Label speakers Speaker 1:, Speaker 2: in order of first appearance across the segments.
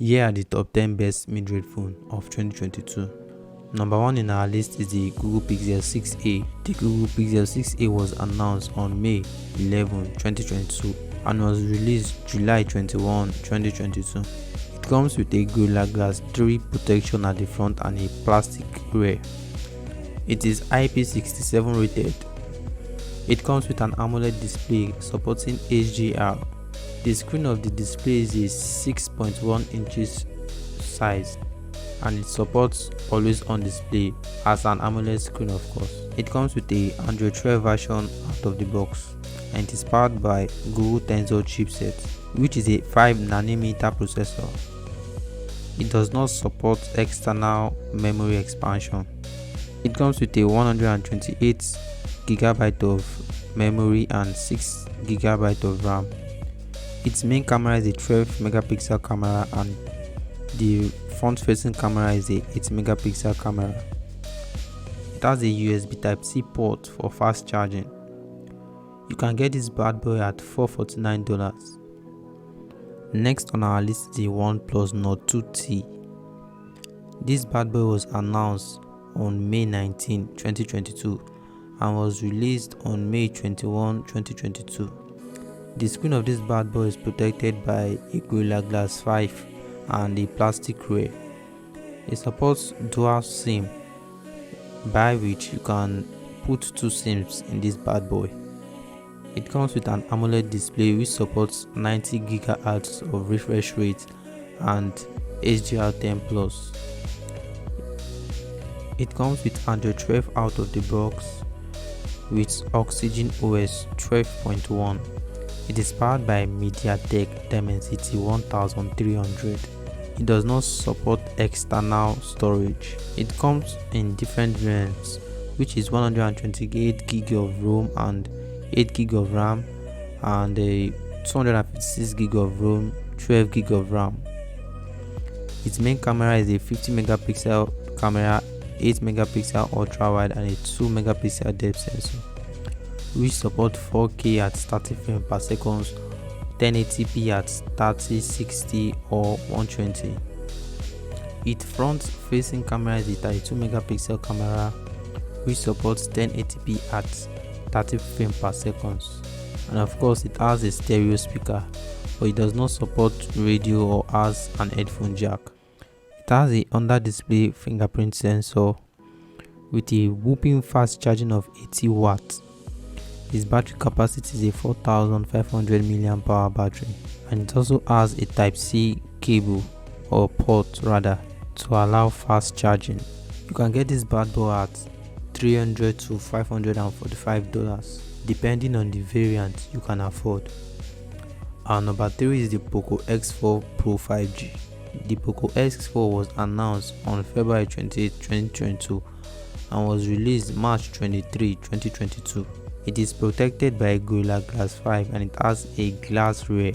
Speaker 1: Here are the top 10 best mid-range phone of 2022. Number 1 in our list is the Google Pixel 6a. The Google Pixel 6a was announced on May 11, 2022 and was released July 21, 2022. It comes with a Gorilla Glass 3 protection at the front and a plastic rear. It is IP67 rated. It comes with an AMOLED display supporting HDR. The screen of the display is a 6.1 inches size and it supports always on display as an AMOLED screen, of course. It comes with a Android 12 version out of the box and it is powered by Google Tensor chipset, which is a 5nm processor. It does not support external memory expansion. It comes with a 128GB of memory and 6GB of RAM. Its main camera is a 12-megapixel camera and the front-facing camera is a 8-megapixel camera. It has a USB Type-C port for fast charging. You can get this bad boy at $449. Next on our list is the OnePlus Nord 2T. This bad boy was announced on May 19, 2022 and was released on May 21, 2022. The screen of this bad boy is protected by a Gorilla Glass 5 and a plastic rear. It supports dual SIM, by which you can put 2 SIMs in this bad boy. It comes with an AMOLED display which supports 90 GHz of refresh rate and HDR10+. It comes with Android 12 out of the box with Oxygen OS 12.1. It is powered by MediaTek Dimensity 1300. It does not support external storage. It comes in different variants, which is 128GB of ROM and 8GB of RAM, and a 256GB of ROM, 12GB of RAM. Its main camera is a 50-megapixel camera, 8-megapixel ultra wide, and a 2-megapixel depth sensor, which support 4K at 30 frames per second, 1080p at 30, 60 or 120. Its front-facing camera is a 32-megapixel camera, which supports 1080p at 30 frames per second. And of course, it has a stereo speaker, but it does not support radio or has an headphone jack. It has a under-display fingerprint sensor with a whopping fast charging of 80 watts. Its battery capacity is a 4500 mAh battery, and it also has a Type-C cable or port rather to allow fast charging. You can get this bad boy at $300 to $545 depending on the variant you can afford. Our number 3 is the Poco X4 Pro 5G. The Poco X4 was announced on February 28, 2022 and was released March 23, 2022. It is protected by a Gorilla Glass 5 and it has a glass rear.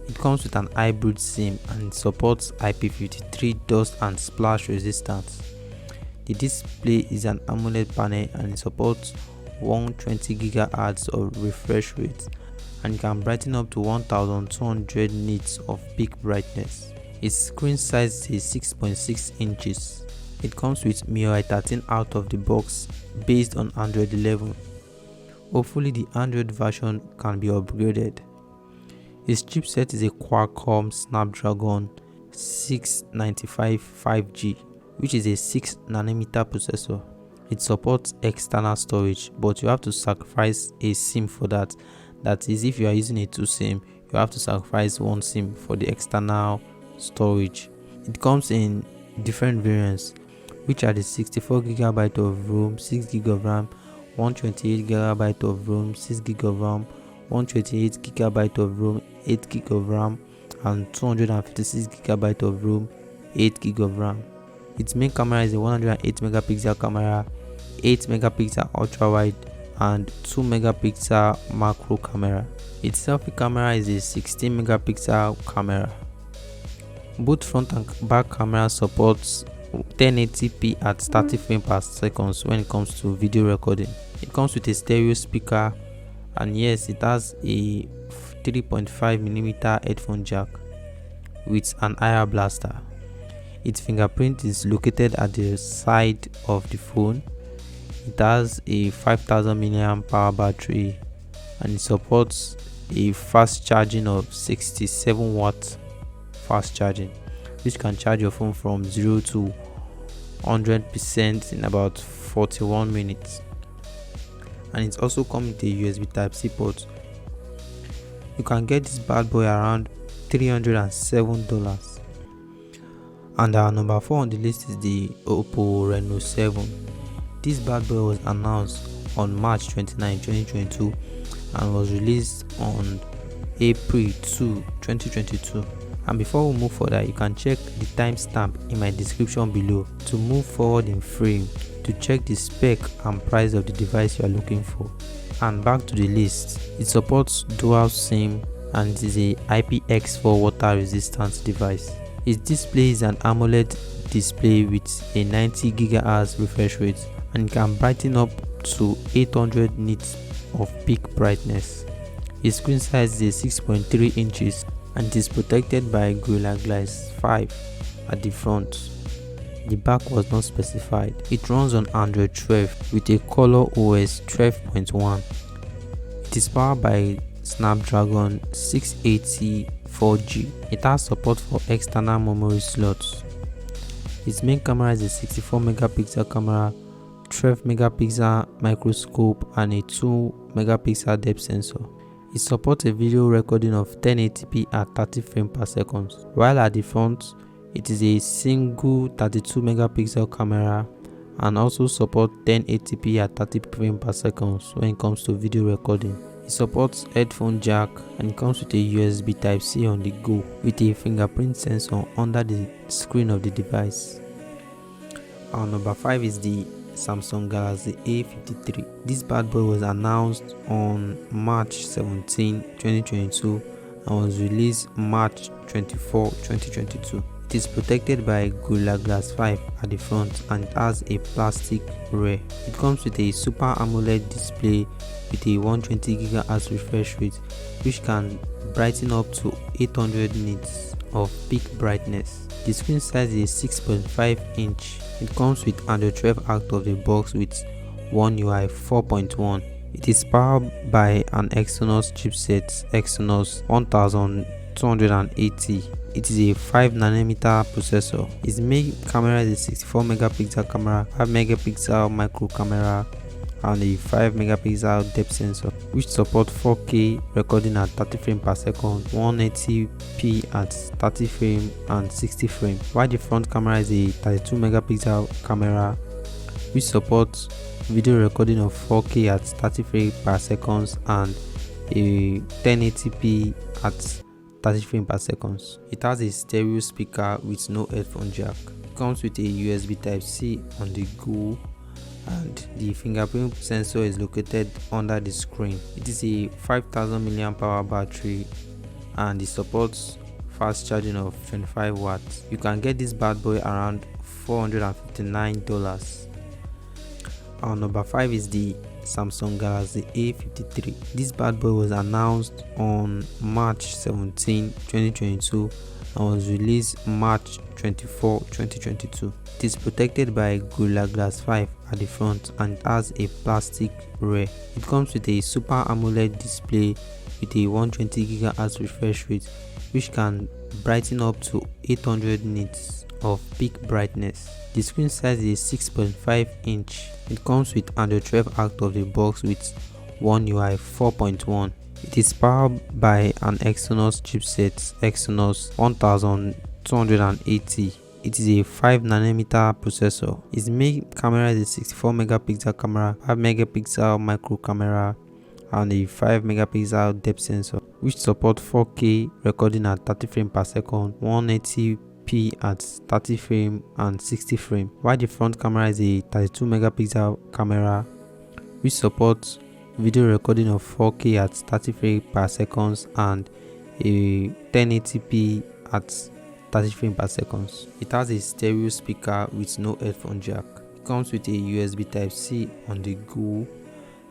Speaker 1: It comes with an hybrid SIM and it supports IP53 dust and splash resistance. The display is an AMOLED panel and it supports 120 GHz of refresh rate and can brighten up to 1200 nits of peak brightness. Its screen size is 6.6 inches. It comes with MIUI 13 out of the box based on Android 11. Hopefully the Android version can be upgraded. Its chipset is a Qualcomm Snapdragon 695 5G, which is a 6nm processor. It supports external storage, but you have to sacrifice a SIM for that. That is, if you are using a 2 SIM, you have to sacrifice 1 SIM for the external storage. It comes in different variants, which are the 64GB of ROM, 6GB of RAM, 128GB of ROM, 6GB of RAM, 128GB of ROM, 8GB of RAM, and 256GB of ROM, 8GB of RAM. Its main camera is a 108-megapixel camera, 8-megapixel ultra wide, and 2-megapixel macro camera. Its selfie camera is a 16-megapixel camera. Both front and back cameras supports 1080p at 30 frames per second when it comes to video recording. It comes with a stereo speaker, and yes, it has a 3.5mm headphone jack. with an IR blaster. Its fingerprint is located at the side of the phone. It has a 5000 mAh power battery and it supports a fast charging of 67 watt fast charging, which can charge your phone from 0 to 100% in about 41 minutes. And it also comes with a USB Type-C port. You can get this bad boy around $307. And our number 4 on the list is the Oppo Reno 7. This bad boy was announced on March 29, 2022 and was released on April 2, 2022. And before we move further, you can check the timestamp in my description below to move forward in frame to check the spec and price of the device you are looking for. And back to the list, it supports dual SIM and it is a IPX4 water resistant device. Its display is an AMOLED display with a 90 GHz refresh rate and can brighten up to 800 nits of peak brightness. Its screen size is 6.3 inches and it is protected by Gorilla Glass 5 at the front. The back was not specified. It runs on Android 12 with a Color OS 12.1. It is powered by Snapdragon 680 4G. It has support for external memory slots. Its main camera is a 64 megapixel camera, 12 megapixel microscope and a 2 megapixel depth sensor. It supports a video recording of 1080p at 30 frames per second, while at the front it is a single 32 megapixel camera and also supports 1080p at 30 frames per second when it comes to video recording. It supports headphone jack and it comes with a USB Type-C on the go with a fingerprint sensor under the screen of the device. Our number 5 is the Samsung Galaxy A53. This bad boy was announced on March 17, 2022 and was released March 24, 2022. It is protected by Gorilla Glass 5 at the front and it has a plastic rear. It comes with a Super AMOLED display with a 120 GHz refresh rate which can brighten up to 800 nits of peak brightness. The screen size is 6.5 inch. It comes with Android 12 out of the box with One UI 4.1. It is powered by an Exynos chipset Exynos 1280. It is a 5nm processor. Its main camera is a 64 megapixel camera, 5 megapixel micro camera and a 5 megapixel depth sensor which supports 4K recording at 30 frames per second, 180p at 30 frames and 60 frames, while the front camera is a 32 megapixel camera which supports video recording of 4K at 30 frames per second and a 1080p at 30 frames per second. It has a stereo speaker with no headphone jack. It comes with a USB Type-C on the go and the fingerprint sensor is located under the screen. It is a 5000 mAh power battery and it supports fast charging of 25 watts. You can get this bad boy around $459. Our number 5 is the Samsung Galaxy A53. This bad boy was announced on March 17, 2022 and was released March 24, 2022. It is protected by Gorilla Glass 5 at the front and it has a plastic rear. It comes with a Super AMOLED display with a 120 GHz refresh rate which can brighten up to 800 nits of peak brightness. The screen size is 6.5 inch. It comes with Android 12 out of the box with One UI 4.1. It is powered by an Exynos chipset Exynos 1280. It is a 5nm processor. Its main camera is a 64 megapixel camera, 5 megapixel micro camera and a 5 megapixel depth sensor which supports 4K recording at 30 frames per second, 180p at 30 frames and 60 frames, while the front camera is a 32 megapixel camera which supports video recording of 4K at 30 frames per second and a 1080p at 30 frames per second. It has a stereo speaker with no headphone jack. It comes with a USB Type-C on the go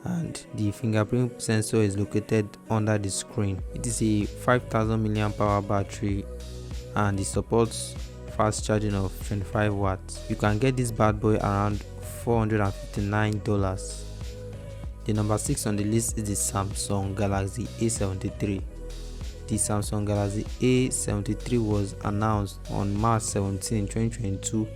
Speaker 1: and the fingerprint sensor is located under the screen. It is a 5000 mAh power battery and it supports fast charging of 25 watts. You can get this bad boy around $459. The number 6 on the list is the Samsung Galaxy A73. The Samsung Galaxy A73 was announced on March 17, 2022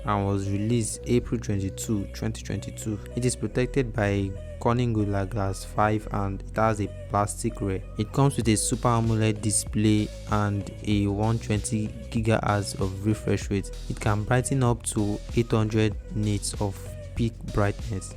Speaker 1: and was released April 22, 2022. It is protected by a Corning Gorilla Glass 5 and it has a plastic rear. It comes with a Super AMOLED display and a 120 GHz of refresh rate. It can brighten up to 800 nits of peak brightness.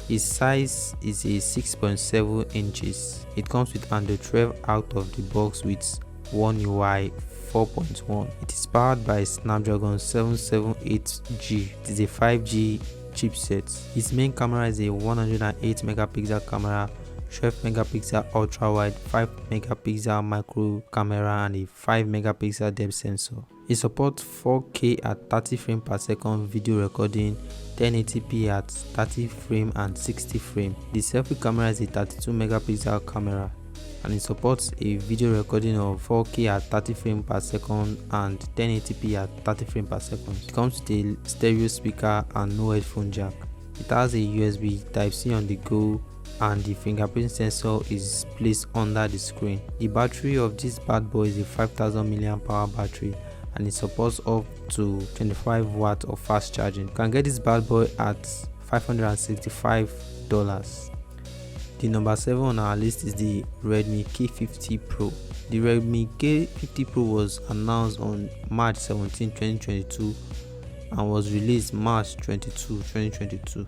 Speaker 1: Its size is a 6.7 inches. It comes with Android 12 out of the box with One UI 4.1. It is powered by Snapdragon 778G. It is a 5G chipset. Its main camera is a 108 megapixel camera, 12 megapixel ultra wide, 5 megapixel macro camera and a 5 megapixel depth sensor. It supports 4K at 30 frames per second video recording, 1080p at 30 frames and 60 frames. The selfie camera is a 32 megapixel camera and it supports a video recording of 4K at 30 frames per second and 1080p at 30 frames per second. It comes with a stereo speaker and no headphone jack. It has a USB Type-C on the go and the fingerprint sensor is placed under the screen. The battery of this bad boy is a 5000 mAh battery and it supports up to 25 watts of fast charging. You can get this bad boy at $565. The number 7 on our list is the Redmi K50 Pro. The Redmi K50 Pro was announced on March 17, 2022 and was released March 22, 2022.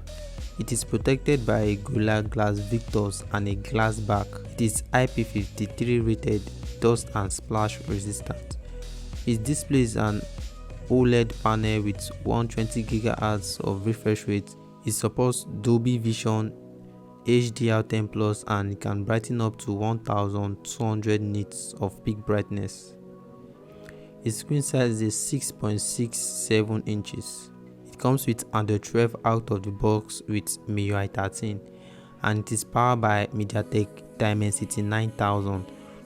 Speaker 1: It is protected by a Gorilla Glass Victus and a glass back. It is IP53 rated, dust and splash resistant. It displays an OLED panel with 120 GHz of refresh rate. It supports Dolby Vision, HDR10 Plus and it can brighten up to 1200 nits of peak brightness. Its screen size is 6.67 inches. It comes with Android 12 out of the box with MIUI 13 and it is powered by MediaTek Dimensity 9000,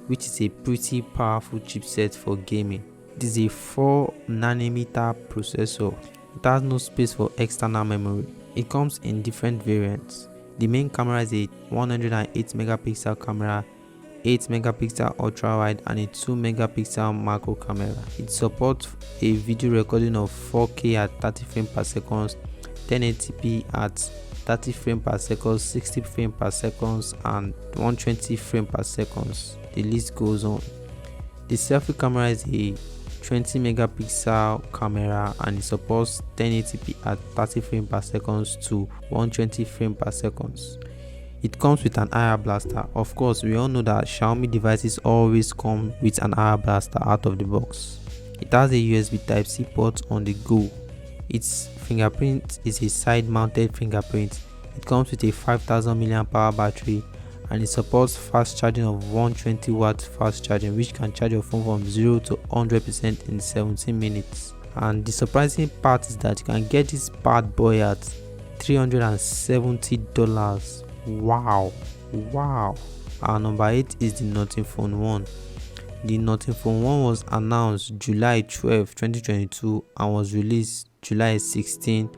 Speaker 1: which is a pretty powerful chipset for gaming. It is a 4nm processor. It has no space for external memory. It comes in different variants. The main camera is a 108 megapixel camera, 8 megapixel ultra wide and a 2 megapixel macro camera. It supports a video recording of 4K at 30 frames per second, 1080p at 30 frames per second, 60 frames per second and 120 frames per second. The list goes on. The selfie camera is a 20 megapixel camera and it supports 1080p at 30 frames per second to 120 frames per second. It comes with an IR blaster. Of course, we all know that Xiaomi devices always come with an IR blaster out of the box. It has a USB Type-C port on the go. Its fingerprint is a side-mounted fingerprint. It comes with a 5000 mAh battery and it supports fast charging of 120 watts fast charging, which can charge your phone from 0 to 100% in 17 minutes. And the surprising part is that you can get this bad boy at $370. Wow. Our number 8 is the Nothing Phone 1. The Nothing Phone 1 was announced July 12, 2022 and was released July 16,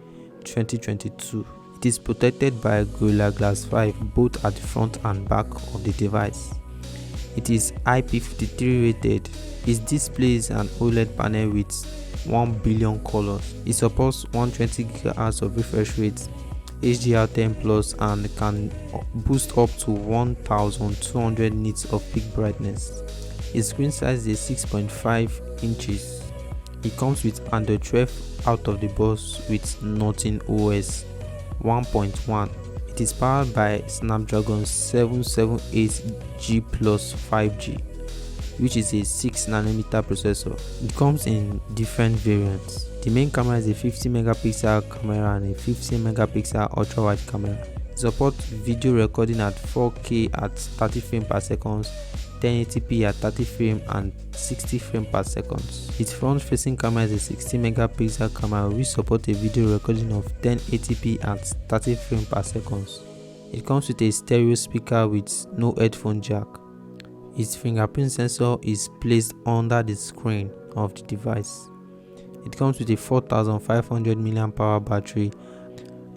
Speaker 1: 2022. It is protected by Gorilla Glass 5 both at the front and back of the device. It is IP53 rated. It displays an OLED panel with 1 billion colors. It supports 120 GHz of refresh rate, HDR10 Plus and can boost up to 1200 nits of peak brightness. Its screen size is 6.5 inches. It comes with Android 12 out of the box with Nothing OS 1.1. It is powered by Snapdragon 778G plus 5G, which is a 6nm processor. It comes in different variants. The main camera is a 50 megapixel camera and a 50 megapixel ultra wide camera. It supports video recording at 4K at 30 frames per second, 1080p at 30 frames and 60 frames per second. Its front facing camera is a 60 megapixel camera which supports a video recording of 1080p at 30 frames per second. It comes with a stereo speaker with no headphone jack. Its fingerprint sensor is placed under the screen. of the device. It comes with a 4500 mAh battery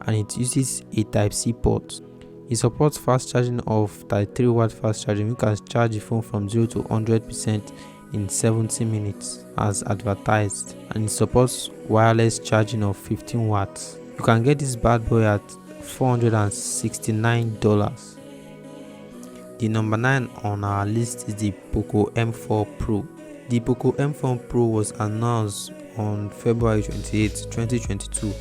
Speaker 1: and it uses a Type-C port. It supports fast charging of 33 watt fast charging, which can charge the phone from 0 to 100% in 70 minutes as advertised, and it supports wireless charging of 15 watts. You can get this bad boy at $469. The number 9 on our list is the Poco M4 Pro. The Poco M4 Pro was announced on February 28, 2022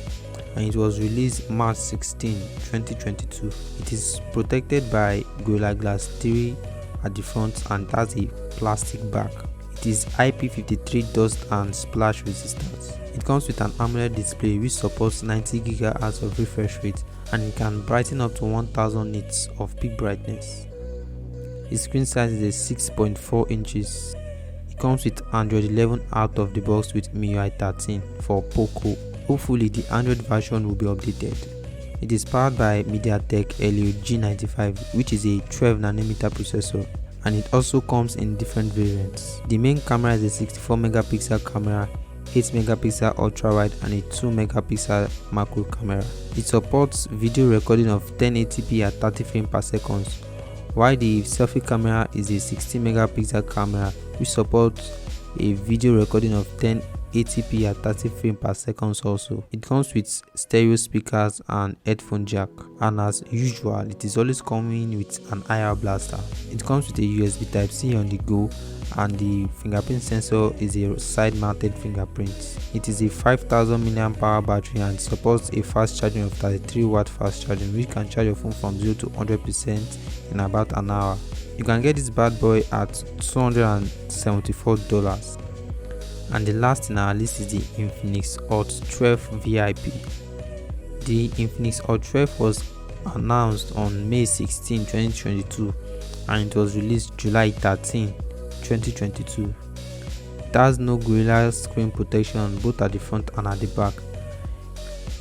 Speaker 1: and it was released March 16, 2022. It is protected by Gorilla Glass 3 at the front and has a plastic back. It is IP53 dust and splash resistant. It comes with an AMOLED display which supports 90 GHz of refresh rate and it can brighten up to 1000 nits of peak brightness. Its screen size is 6.4 inches. It comes with Android 11 out of the box with MIUI 13 for Poco. Hopefully the Android version will be updated. It is powered by MediaTek Helio G95 which is a 12nm processor, and it also comes in different variants. The main camera is a 64 megapixel camera, 8 megapixel ultra wide and a 2 megapixel macro camera. It supports video recording of 1080p at 30 frames per second, while the selfie camera is a 60 megapixel camera which supports a video recording of 1080p at 30 frames per second also. It comes with stereo speakers and headphone jack, and as usual it is always coming with an IR blaster. It comes with a USB Type-C on the go and the fingerprint sensor is a side mounted fingerprint. It is a 5000 mAh battery and supports a fast charging of 33 watt fast charging which can charge your phone from 0 to 100% in about an hour. You can get this bad boy at $274. And the last in our list is the Infinix Hot 12 VIP. The Infinix Hot 12 was announced on May 16, 2022 and it was released July 13, 2022. It has no Gorilla screen protection both at the front and at the back.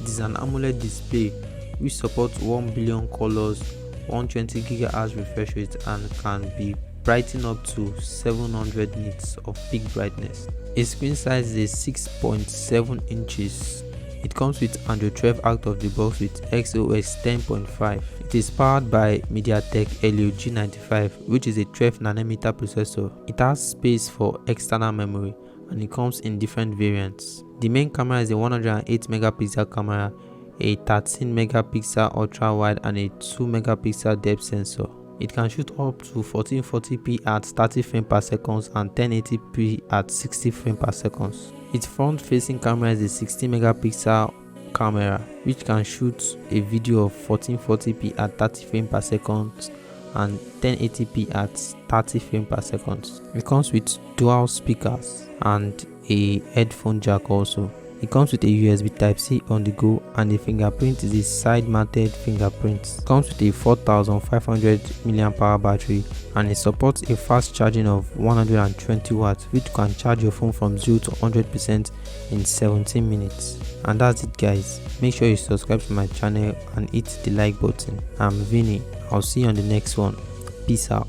Speaker 1: It is an AMOLED display which supports 1 billion colors, 120 GHz refresh rate and can be brighten up to 700 nits of peak brightness. Its screen size is 6.7 inches. It comes with Android 12 out of the box with XOS 10.5. It is powered by MediaTek Helio G95 which is a 12nm processor. It has space for external memory and it comes in different variants. The main camera is a 108 megapixel camera, a 13 megapixel ultra wide and a 2 megapixel depth sensor. It can shoot up to 1440p at 30 frames per second and 1080p at 60 frames per second. Its front facing camera is a 60 megapixel camera which can shoot a video of 1440p at 30 frames per second and 1080p at 30 frames per second. It comes with dual speakers and a headphone jack also. It comes with a USB Type-C on the go and the fingerprint is a side mounted fingerprint. It comes with a 4500 mAh battery and it supports a fast charging of 120 watts which can charge your phone from 0 to 100% in 17 minutes. And that's it guys. Make sure you subscribe to my channel and hit the like button. I'm Vinny. I'll see you on the next one. Peace out.